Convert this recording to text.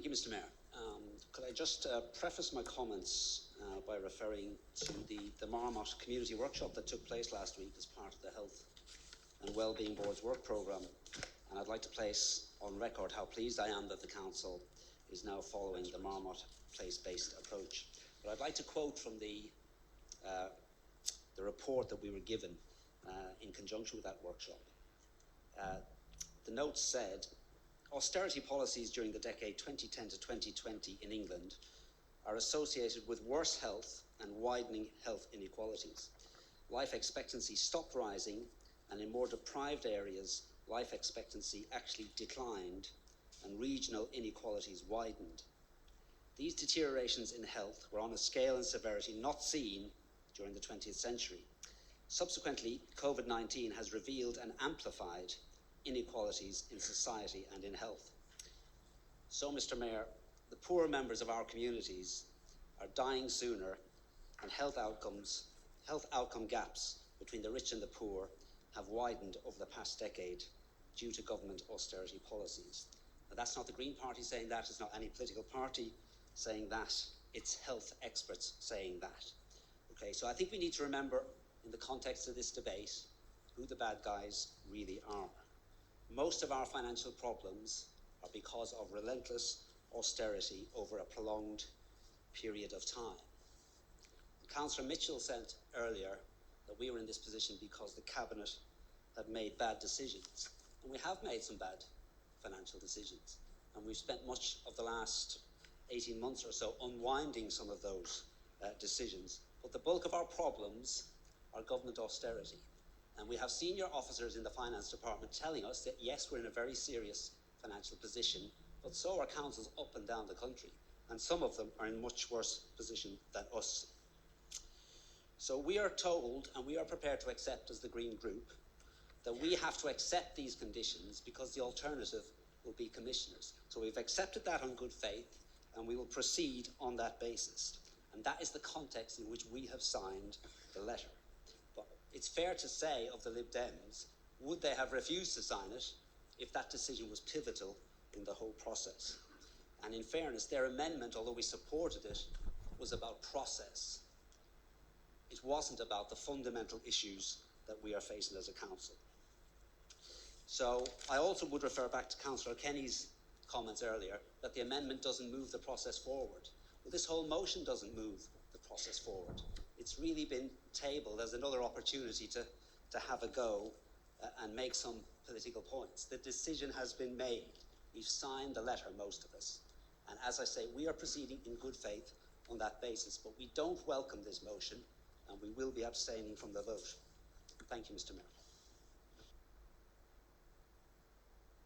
Thank you, Mr. Mayor. Could I just preface my comments by referring to the Marmot Community Workshop that took place last week as part of the Health and Wellbeing Board's work programme. And I'd like to place on record how pleased I am that the Council is now following the Marmot place-based approach. But I'd like to quote from the report that we were given in conjunction with that workshop. The notes said, austerity policies during the decade 2010 to 2020 in England are associated with worse health and widening health inequalities. Life expectancy stopped rising, and in more deprived areas, life expectancy actually declined and regional inequalities widened. These deteriorations in health were on a scale and severity not seen during the 20th century. Subsequently, COVID-19 has revealed and amplified inequalities in society and in health. So, Mr. Mayor, the poorer members of our communities are dying sooner, and health outcome gaps between the rich and the poor have widened over the past decade due to government austerity policies. Now, that's not the Green Party saying that, it's not any political party saying that, it's health experts saying that. Okay, so I think we need to remember in the context of this debate who the bad guys really are. Most of our financial problems are because of relentless austerity over a prolonged period of time. Councillor Mitchell said earlier that we were in this position because the Cabinet had made bad decisions. And we have made some bad financial decisions. And we've spent much of the last 18 months or so unwinding some of those decisions. But the bulk of our problems are government austerity. And we have senior officers in the Finance Department telling us that yes, we're in a very serious financial position, but so are councils up and down the country. And some of them are in much worse position than us. So we are told, and we are prepared to accept as the Green Group, that we have to accept these conditions because the alternative will be commissioners. So we've accepted that on good faith, and we will proceed on that basis. And that is the context in which we have signed the letter. But it's fair to say of the Lib Dems, would they have refused to sign it if that decision was pivotal in the whole process? And in fairness, their amendment, although we supported it, was about process. It wasn't about the fundamental issues that we are facing as a council. So I also would refer back to Councillor Kenny's comments earlier that the amendment doesn't move the process forward. Well, this whole motion doesn't move the process forward. It's really been tabled as another opportunity to have a go and make some political points. The decision has been made. We've signed the letter, most of us. And as I say, we are proceeding in good faith on that basis, but we don't welcome this motion, and we will be abstaining from the vote. Thank you, Mr. Mayor.